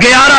11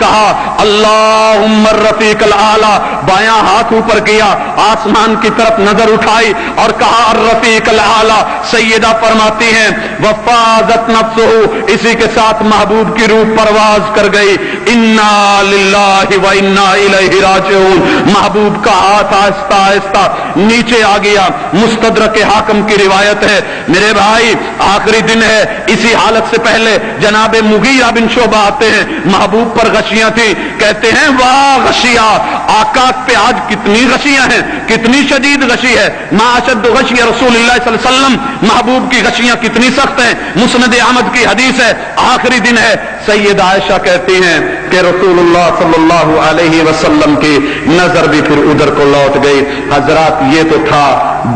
کہا اللہم الرفیق الاعلی، بایاں ہاتھ اوپر کیا، آسمان کی طرف نظر اٹھائی اور کہا الرفیق الاعلی۔ سیدہ فرماتی ہیں وفاضت نفسہ، اسی کے ساتھ محبوب کی روح پرواز کر گئی۔ انا للہ و انا الیہ راجعون، محبوب کا ہاتھ آہستہ آہستہ نیچے آ گیا۔ مستدرک حاکم کی روایت ہے میرے بھائی، آخری دن ہے، اسی حالت سے پہلے جناب مغیرہ بن شعبہ آتے ہیں، محبوب پر غشیاں تھیں، کہتے ہیں واہ غشیاں، آقا پہ آج کتنی غشیاں ہیں، کتنی شدید غشی ہے، ما اشد غشی رسول اللہ صلی اللہ علیہ وسلم، محبوب کی غشیاں کتنی سخت ہیں۔ مسند احمد کی حدیث ہے، آخری دن ہے، سید عائشہ کہتی ہیں کہ رسول اللہ صلی اللہ علیہ وسلم کی نظر بھی پھر ادھر کو لوٹ گئی۔ حضرات یہ تو تھا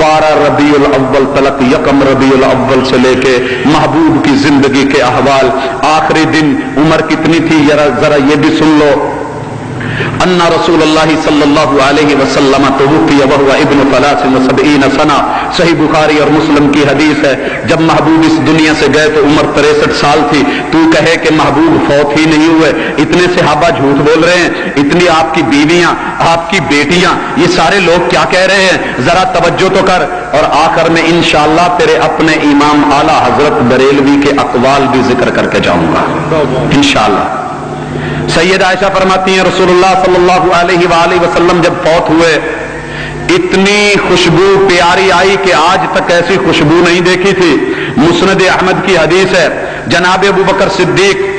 12 ربیع الاول تلک، یکم ربیع الاول سے لے کے محبوب کی زندگی کے احوال۔ آخری دن عمر کتنی تھی ذرا یہ بھی سن لو۔ ان رسول اللہ صلی اللہ علیہ وسلم توفی وهو ابن 73 سنہ، صحیح بخاری اور مسلم کی حدیث ہے، جب محبوب اس دنیا سے گئے تو عمر 63 سال تھی۔ تو کہے کہ محبوب فوت ہی نہیں ہوئے، اتنے صحابہ جھوٹ بول رہے ہیں، اتنی آپ کی بیویاں، آپ کی بیٹیاں، یہ سارے لوگ کیا کہہ رہے ہیں، ذرا توجہ تو کر۔ اور آخر میں انشاءاللہ تیرے اپنے امام اعلی حضرت بریلوی کے اقوال بھی ذکر کر کے جاؤں گا انشاءاللہ۔ سید عائشہ فرماتی ہیں رسول اللہ صلی اللہ علیہ وآلہ وسلم جب فوت ہوئے، اتنی خوشبو پیاری آئی کہ آج تک ایسی خوشبو نہیں دیکھی تھی۔ مسند احمد کی حدیث ہے، جناب ابوبکر صدیق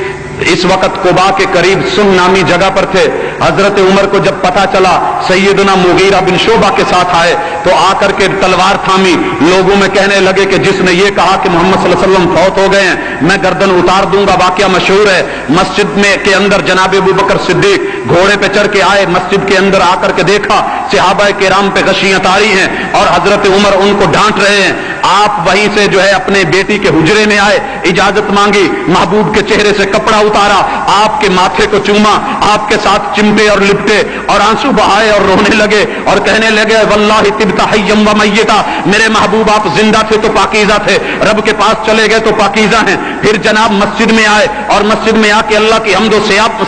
اس وقت قباء کے قریب سن نامی جگہ پر تھے۔ حضرت عمر کو جب پتا چلا، سیدنا مغیرہ بن شعبہ کے ساتھ آئے تو آ کر کے تلوار تھامی، لوگوں میں کہنے لگے کہ جس نے یہ کہا کہ محمد صلی اللہ علیہ وسلم فوت ہو گئے ہیں، میں گردن اتار دوں گا۔ واقعہ مشہور ہے، مسجد میں کے اندر جناب ابوبکر صدیق گھوڑے پہ چڑھ کے آئے، مسجد کے اندر آ کر کے دیکھا صحابہ کرام پہ غشیاں طاری ہیں اور حضرت عمر ان کو ڈانٹ رہے ہیں۔ آپ وہیں سے جو ہے اپنے بیٹی کے حجرے میں آئے، اجازت مانگی، محبوب کے چہرے سے کپڑا اتارا، آپ کے ماتھے کو چوما، آپ کے ساتھ چمٹے اور لپٹے اور آنسو بہائے اور رونے لگے اور کہنے لگے واللہ طبت حیا و میتا، میرے محبوب آپ زندہ تھے تو پاکیزہ تھے، رب کے پاس چلے گئے تو پاکیزہ ہیں۔ پھر جناب مسجد میں آئے اور مسجد میں آ کے اللہ کی حمد و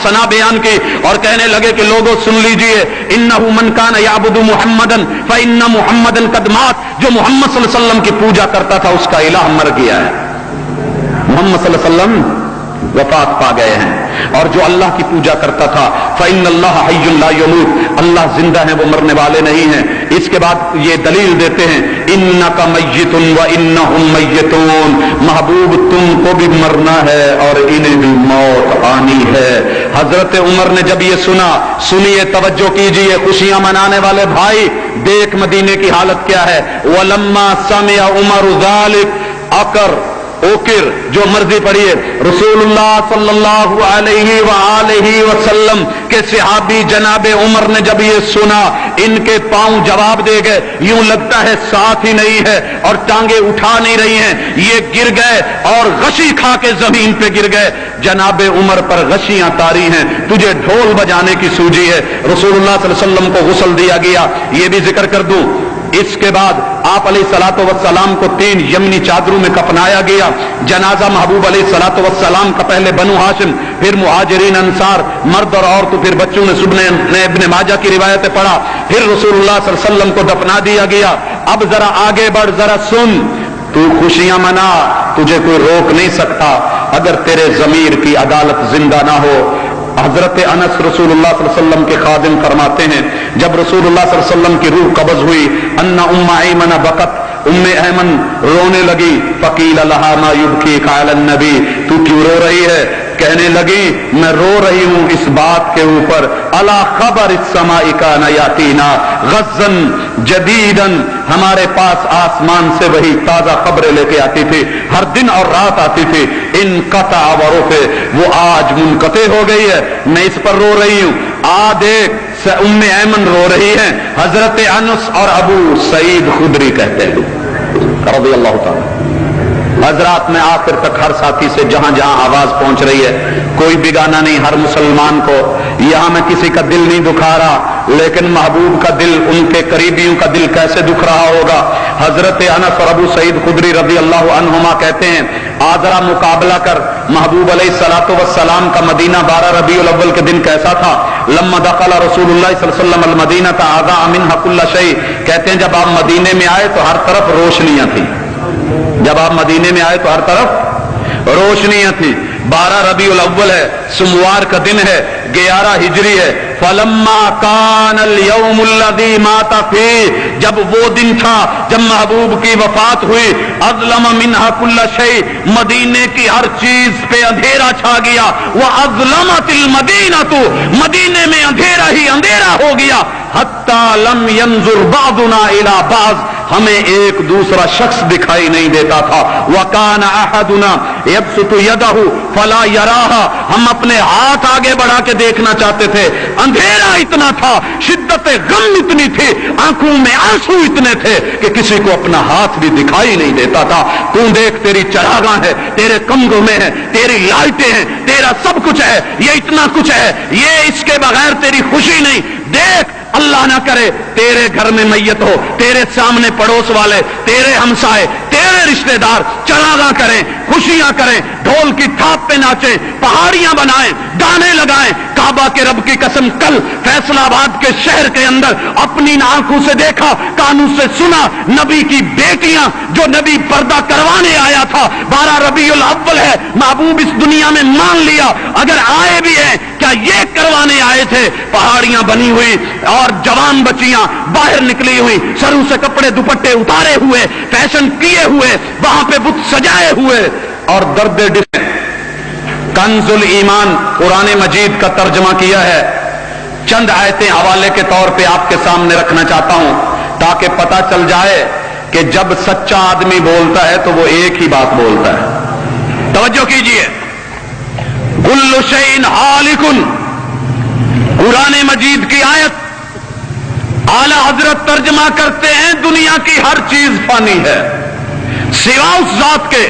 ثنا بیان کی اور کہنے لگے کہ لوگوں سن لیجئے، انہ من کان یعبد محمدا فان محمدا قد مات، جو محمد صلی اللہ علیہ وسلم کی پوجا کرتا تھا اس کا الہ مر گیا ہے، محمد صلی اللہ علیہ وسلم وفات پا گئے ہیں۔ اور جو اللہ کی پوجا کرتا تھا فإن اللہ حی لا یموت، اللہ زندہ ہے وہ مرنے والے نہیں ہیں۔ اس کے بعد یہ دلیل دیتے ہیں انک میت وانہم میتون، محبوب تم کو بھی مرنا ہے اور انہیں بھی موت آنی ہے۔ حضرت عمر نے جب یہ سنا، سنیے توجہ کیجئے خوشیاں منانے والے بھائی، دیکھ مدینے کی حالت کیا ہے۔ ولما سمع عمر ذلک اوکر جو مرضی پڑھیے، رسول اللہ صلی اللہ علیہ وآلہ وسلم کے صحابی جناب عمر نے جب یہ سنا، ان کے پاؤں جواب دے گئے، یوں لگتا ہے ساتھ ہی نہیں ہے اور ٹانگیں اٹھا نہیں رہی ہیں، یہ گر گئے اور غشی کھا کے زمین پہ گر گئے۔ جناب عمر پر غشیاں طاری ہیں، تجھے ڈھول بجانے کی سوجی ہے۔ رسول اللہ صلی اللہ علیہ وسلم کو غسل دیا گیا، یہ بھی ذکر کر دوں۔ اس کے بعد آپ علیہ الصلوۃ والسلام کو 3 یمنی چادروں میں کفنایا گیا۔ جنازہ محبوب علیہ الصلوۃ والسلام کا پہلے بنو ہاشم، پھر مہاجرین انصار، مرد اور عورت، پھر بچوں نے ابن ماجہ کی روایتیں پڑھا، پھر رسول اللہ صلی اللہ علیہ وسلم کو دفنا دیا گیا۔ اب ذرا آگے بڑھ، ذرا سن، تو خوشیاں منا، تجھے کوئی روک نہیں سکتا اگر تیرے ضمیر کی عدالت زندہ نہ ہو۔ حضرت انس رسول اللہ صلی اللہ علیہ وسلم کے خادم فرماتے ہیں جب رسول اللہ صلی اللہ علیہ وسلم کی روح قبض ہوئی، ان ام ایمن بکت، ایمن رونے لگی، فقیل لہا ما یبکیک علی النبی، تو کیوں رو رہی ہے؟ کہنے لگی میں رو رہی ہوں اس بات کے اوپر، الا خبر السماء کان یاتینا غزا جدیدا، ہمارے پاس آسمان سے وہی تازہ خبریں لے کے آتی تھی، ہر دن اور رات آتی تھی، انقطع ورفع، وہ آج منقطع ہو گئی ہے، میں اس پر رو رہی ہوں۔ دیکھ ام ایمن رو رہی ہیں، حضرت انس اور ابو سعید خدری کہتے ہیں رضی اللہ تعالی حضرات میں آخر تک ہر ساتھی سے جہاں جہاں آواز پہنچ رہی ہے، کوئی بگانا نہیں، ہر مسلمان کو، یہاں میں کسی کا دل نہیں دکھا رہا، لیکن محبوب کا دل، ان کے قریبیوں کا دل کیسے دکھ رہا ہوگا۔ حضرت انس اور ابو سعید خدری رضی اللہ عنہما کہتے ہیں، آج ذرا مقابلہ کر محبوب علیہ الصلوۃ والسلام کا مدینہ 12 ربیع الاول کے دن کیسا تھا۔ لما دخل رسول اللہ صلی اللہ علیہ وسلم المدینہ اضاء منها كل شيء، کہتے ہیں جب آپ مدینے میں آئے تو ہر طرف روشنیاں تھیں، جب آپ مدینے میں آئے تو ہر طرف روشنیاں تھیں۔ 12 ربیع الاول ہے، سوموار کا دن ہے، 11 ہجری ہے۔ فلما كان اليوم الذي مات فيه، جب وہ دن تھا جب محبوب کی وفات ہوئی، اظلم منها كل شيء، مدینے کی ہر چیز پہ اندھیرا چھا گیا، واظلمت المدینہ، مدینے میں اندھیرا ہی اندھیرا ہو گیا، حتی لم ينظر بعضنا الى بعض، ہمیں ایک دوسرا شخص دکھائی نہیں دیتا تھا۔ وَكَانَ أَحَدُنَا يَبْسُطُ يَدَهُ فَلَا يَرَاهَا، ہم اپنے ہاتھ آگے بڑھا کے دیکھنا چاہتے تھے، اندھیرا اتنا تھا، شدت غم اتنی تھی، آنکھوں میں آنسو اتنے تھے کہ کسی کو اپنا ہاتھ بھی دکھائی نہیں دیتا تھا۔ تو دیکھ تیری چراغاں ہے، تیرے کمروں میں ہے، تیری لائٹیں ہیں، تیرا سب کچھ ہے، یہ اتنا کچھ ہے، یہ اس کے بغیر تیری خوشی نہیں۔ دیکھ اللہ نہ کرے تیرے گھر میں میت ہو، تیرے سامنے پڑوس والے، تیرے ہمسائے، تیرے رشتہ دار چراغاں کریں، خوشیاں کریں، ڈھول کی تھاپ پہ ناچیں، پہاڑیاں بنائیں، گانے لگائیں۔ کعبہ کے رب کی قسم، کل فیصل آباد کے شہر کے اندر اپنی آنکھوں سے دیکھا، کانوں سے سنا، نبی کی بیٹیاں جو نبی پردہ کروانے آیا تھا، 12 ربیع الاول ہے، محبوب اس دنیا میں مان لیا اگر آئے بھی ہیں کیا یہ کروانے آئے تھے، پہاڑیاں بنی ہوئی اور جوان بچیاں باہر نکلی ہوئی، سروں سے کپڑے دوپٹے اتارے ہوئے، فیشن کیے ہوئے، وہاں پہ بت سجائے ہوئے اور درد ڈسے۔ کنز الایمان قرآن مجید کا ترجمہ کیا ہے، چند آیتیں حوالے کے طور پہ آپ کے سامنے رکھنا چاہتا ہوں تاکہ پتہ چل جائے کہ جب سچا آدمی بولتا ہے تو وہ ایک ہی بات بولتا ہے۔ توجہ کیجئے، کل شیء ہالک، قرآن مجید کی آیت اعلی حضرت ترجمہ کرتے ہیں دنیا کی ہر چیز فانی ہے سوا اس ذات کے،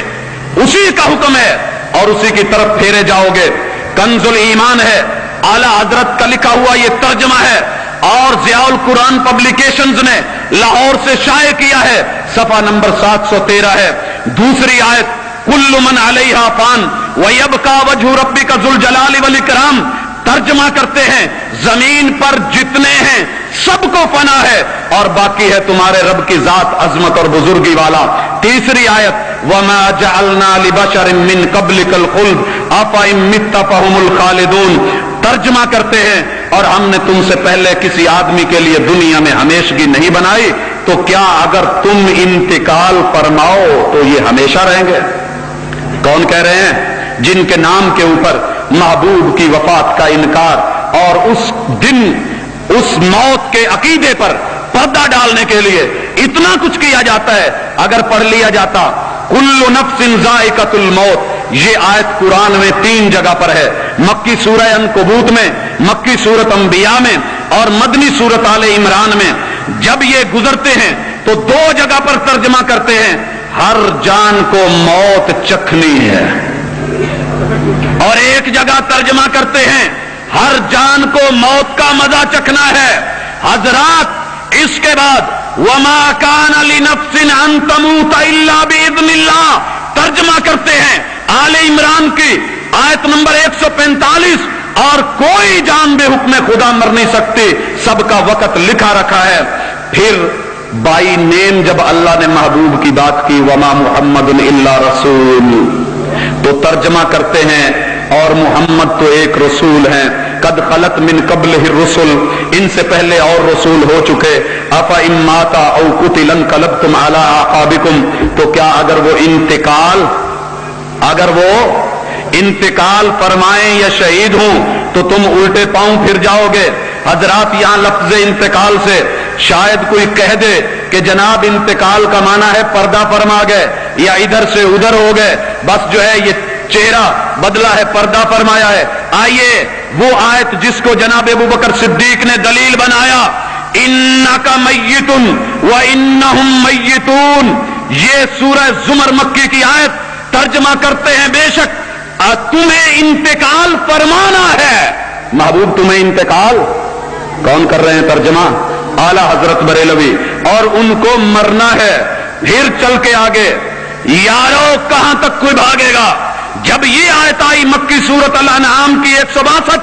اسی کا حکم ہے اور اسی کی طرف پھیرے جاؤ گے۔ کنز الایمان ہے، اعلی حضرت کا لکھا ہوا یہ ترجمہ ہے اور ضیاء القرآن پبلیکیشنز نے لاہور سے شائع کیا ہے، صفحہ نمبر 713 ہے۔ دوسری آیت، کل من علیہا فان ویبقی وجہ ربک ذو الجلال والاکرام، ترجمہ کرتے ہیں زمین پر جتنے ہیں سب کو فنا ہے اور باقی ہے تمہارے رب کی ذات عظمت اور بزرگی والا۔ تیسری آیت، وما جعلنا لبشر من قبلک الخلد افإن مت فهم الخالدون، ترجمہ کرتے ہیں اور ہم نے تم سے پہلے کسی آدمی کے لیے دنیا میں ہمیشگی نہیں بنائی، تو کیا اگر تم انتقال فرماؤ تو یہ ہمیشہ رہیں گے؟ کون کہہ رہے ہیں؟ جن کے نام کے اوپر محبوب کی وفات کا انکار اور اس دن اس موت کے عقیدے پر پردہ ڈالنے کے لیے اتنا کچھ کیا جاتا ہے۔ اگر پڑھ لیا جاتا کل نفس ذائقۃ الموت، یہ آیت قرآن میں 3 جگہ پر ہے، مکی سورہ عنکبوت میں، مکی سورت انبیاء میں اور مدنی سورت آل عمران میں۔ جب یہ گزرتے ہیں تو 2 جگہ پر ترجمہ کرتے ہیں ہر جان کو موت چکھنی ہے، اور ایک جگہ ترجمہ کرتے ہیں ہر جان کو موت کا مزہ چکھنا ہے۔ حضرات اس کے بعد وما کان لنفس ان تموت الا باذن اللہ، ترجمہ کرتے ہیں آل عمران کی آیت نمبر 145، اور کوئی جان بے حکم خدا مر نہیں سکتی، سب کا وقت لکھا رکھا ہے۔ پھر بائی نیم جب اللہ نے محبوب کی بات کی وما محمد الا رسول، تو ترجمہ کرتے ہیں اور محمد تو ایک رسول ہیں، قد خلت من قبلہ الرسل، ان سے پہلے اور رسول ہو چکے، افإن مات او قتل انقلبتم علی اعقابکم، تو کیا اگر وہ انتقال فرمائیں یا شہید ہوں تو تم الٹے پاؤں پھر جاؤ گے؟ حضرات یہاں لفظ انتقال سے شاید کوئی کہہ دے کہ جناب انتقال کا معنی ہے پردہ فرما گئے یا ادھر سے ادھر ہو گئے، بس جو ہے یہ چہرہ بدلا ہے، پردہ فرمایا ہے۔ آئیے وہ آیت جس کو جناب ابوبکر صدیق نے دلیل بنایا، انک میت وانہم میتون، یہ سورہ زمر مکی کی آیت ترجمہ کرتے ہیں، بے شک تمہیں انتقال فرمانا ہے۔ محبوب تمہیں انتقال کون کر رہے ہیں ترجمہ؟ اعلی حضرت بریلوی، اور ان کو مرنا ہے۔ پھر چل کے آگے، یارو کہاں تک کوئی بھاگے گا؟ جب یہ آیت آئی مکی سورۃ الانعام کی 162،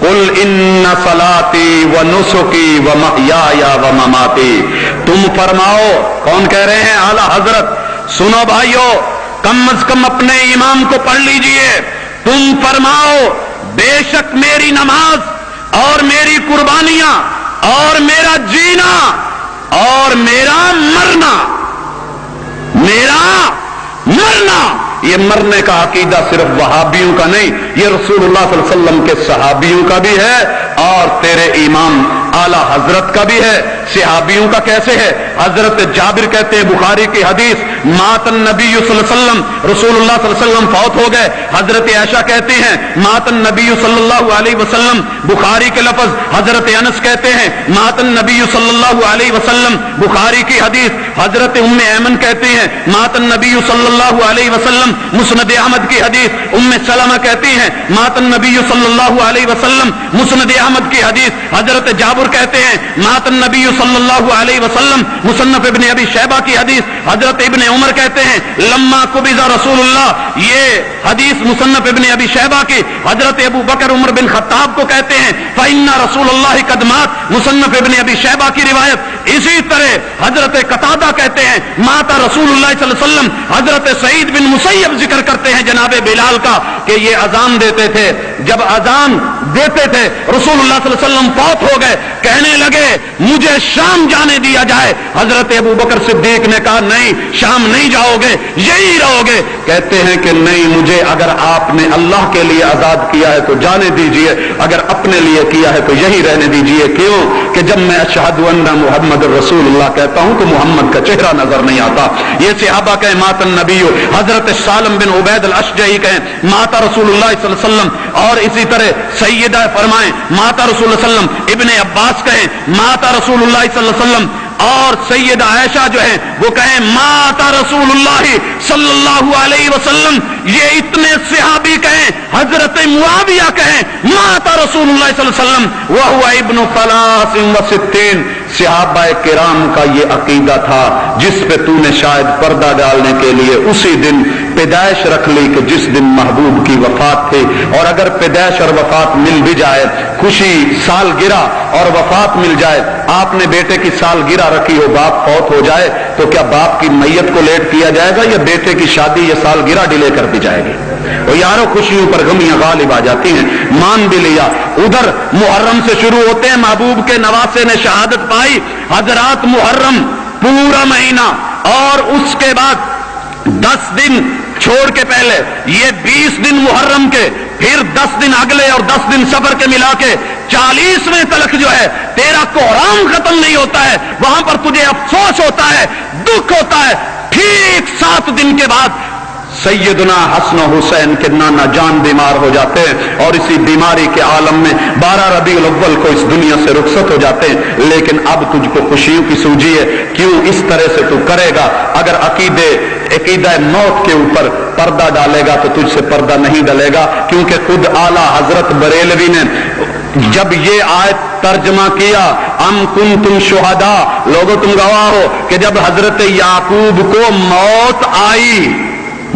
قل ان صلاتی و نسکی و محیای و مماتی، تم فرماؤ، کون کہہ رہے ہیں؟ اعلی حضرت۔ سنو بھائیو، کم از کم اپنے امام کو پڑھ لیجئے، تم فرماؤ بے شک میری نماز اور میری قربانیاں اور میرا جینا اور میرا مرنا، یہ مرنے کا عقیدہ صرف وہابیوں کا نہیں، یہ رسول اللہ صلی اللہ علیہ وسلم کے صحابیوں کا بھی ہے اور تیرے امام اعلی حضرت کا بھی ہے۔ صحابیوں کا کیسے ہے؟ حضرت جابر کہتے ہیں، بخاری کی حدیث، مات النبی صلی اللہ علیہ وسلم، رسول اللہ صلی اللہ علیہ وسلم فوت ہو گئے۔ حضرت عائشہ کہتے ہیں، مات النبی صلی اللہ علیہ وسلم، بخاری کے لفظ۔ حضرت انس کہتے ہیں، مات النبی صلی اللہ علیہ وسلم، بخاری کی حدیث۔ حضرت ام ایمن کہتے ہیں، مات النبی صلی اللہ علیہ وسلم، مسند احمد کی حدیث۔ ام سلمہ کہتی ہیں، مات النبی صلی اللہ علیہ وسلم، مسند احمد کی حدیث۔ حضرت جابر کہتے ہیں، مات النبی صلی اللہ علیہ وسلم، مصنف ابن ابی شیبہ کی حدیث۔ حضرت ابن عمر کہتے ہیں، لما قبض رسول اللہ، یہ حدیث مصنف ابن ابی شیبہ کی۔ حضرت ابو بکر عمر بن خطاب کو کہتے ہیں، فإن رسول اللہ قد مات، مصنف ابن ابی شیبہ کی روایت۔ اسی طرح حضرت قتادہ کہتے ہیں، مات رسول اللہ صلی اللہ علیہ وسلم۔ حضرت سعید بن مسیب ذکر کرتے ہیں جناب بلال کا کہ یہ اذان دیتے تھے، جب اذان دیتے تھے رسول اللہ صلی اللہ علیہ وسلم فوت ہو گئے، کہنے لگے مجھے شام جانے دیا جائے۔ حضرت ابو بکر صدیق نے کہا نہیں، شام نہیں جاؤ گے، یہی رہو گے۔ کہتے ہیں کہ نہیں، مجھے اگر آپ نے اللہ کے لیے آزاد کیا ہے تو جانے دیجئے، اگر اپنے لیے کیا ہے تو یہی رہنے دیجئے۔ کیوں کہ جب میں اشہد ان محمد رسول اللہ کہتا ہوں تو محمد کا چہرہ نظر نہیں آتا۔ یہ صحابہ کہیں مات النبی، حضرت سالم بن عبید الاشجعی کہیں مات رسول اللہ صلی اللہ علیہ وسلم، اور اسی طرح سیدہ فرمائیں مات رسول اللہ صلی اللہ علیہ وسلم، ابن عباس کہیں مات رسول اللہ صلی اللہ علیہ وسلم، اور سیدہ عائشہ جو ہے وہ کہیں مات رسول اللہ صلی اللہ علیہ وسلم۔ یہ اتنے صحابی کہیں، حضرت معاویہ کہیں مات رسول اللہ صلی اللہ علیہ وسلم وہو ابن 63۔ صحابہ کرام کا یہ عقیدہ تھا جس پہ تو نے شاید پردہ ڈالنے کے لیے اسی دن پیدائش رکھ لی کہ جس دن محبوب کی وفات تھی۔ اور اگر پیدائش اور وفات مل بھی جائے، خوشی سالگرہ اور وفات مل جائے، آپ نے بیٹے کی سالگرہ رکھی ہو، باپ فوت ہو جائے تو کیا باپ کی میت کو لیٹ کیا جائے گا یا بیٹے کی شادی یا سالگرہ ڈیلے کر دی جائے گی؟ وہ یارو خوشیوں پر غمیاں غالب آ جاتی ہیں۔ مان بھی لیا، ادھر محرم سے شروع ہوتے ہیں، محبوب کے نواسے نے شہادت پائی۔ حضرات محرم پورا مہینہ اور اس کے بعد 10 دن چھوڑ کے پہلے یہ 20 دن محرم کے، پھر 10 دن اگلے اور 10 دن سفر کے ملا کے 40ویں تلک جو ہے تیرا کوہرام ختم نہیں ہوتا ہے، وہاں پر تجھے افسوس ہوتا ہے، دکھ ہوتا ہے۔ ٹھیک 7 دن کے بعد سیدنا حسن و حسین کے نانا جان بیمار ہو جاتے ہیں اور اسی بیماری کے عالم میں 12 ربیع الاول کو اس دنیا سے رخصت ہو جاتے ہیں۔ لیکن اب تجھ کو خوشیوں کی سوجی ہے، کیوں اس طرح سے تو کرے گا؟ اگر عقیدہ موت کے اوپر پردہ ڈالے گا تو تجھ سے پردہ نہیں ڈلے گا، کیونکہ خود اعلی حضرت بریلوی نے جب یہ آیت ترجمہ کیا، ام کنتم شہداء، لوگوں تم گواہ ہو کہ جب حضرت یعقوب کو موت آئی،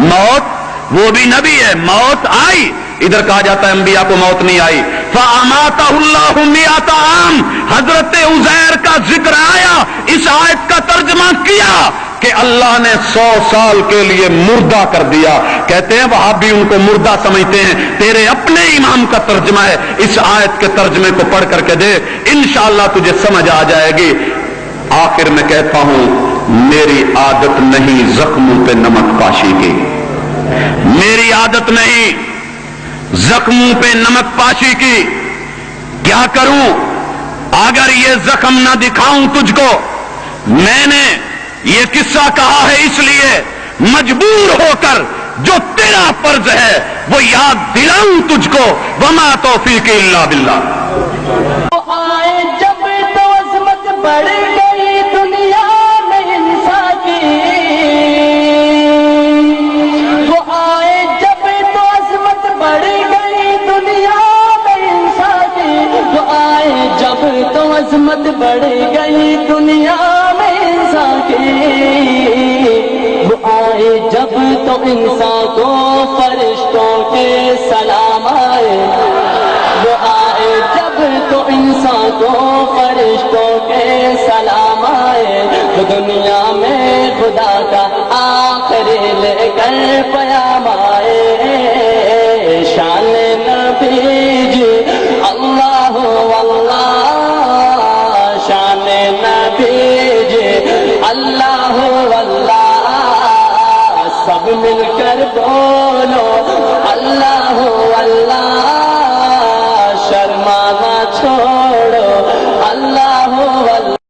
موت وہ بھی نبی ہے، موت آئی، ادھر کہا جاتا ہے انبیاء کو موت نہیں آئی۔ فَأَمَاتَهُ اللَّهُ مِئَةَ عَامٍ، حضرت عزیر کا ذکر آیا، اس آیت کا ترجمہ کیا کہ اللہ نے 100 سال کے لیے مردہ کر دیا۔ کہتے ہیں وہابی ان کو مردہ سمجھتے ہیں، تیرے اپنے امام کا ترجمہ ہے، اس آیت کے ترجمے کو پڑھ کر کے دے، انشاءاللہ تجھے سمجھ آ جائے گی۔ آخر میں کہتا ہوں، میری عادت نہیں زخموں پہ نمک پاشی کی، میری عادت نہیں زخموں پہ نمک پاشی کی۔ کیا کروں اگر یہ زخم نہ دکھاؤں تجھ کو؟ میں نے یہ قصہ کہا ہے اس لیے مجبور ہو کر جو تیرا فرض ہے وہ یاد دلاؤں تجھ کو۔ وما توفیق الا باللہ۔ آئے جب تو عظمت بڑھ گئی دنیا میں انسان کی، انسان کو فرشتوں کے سلام آئے، وہ آئے جب تو انسان کو فرشتوں کے سلام آئے، وہ دنیا میں خدا کا آخری لے کر پیام آئے۔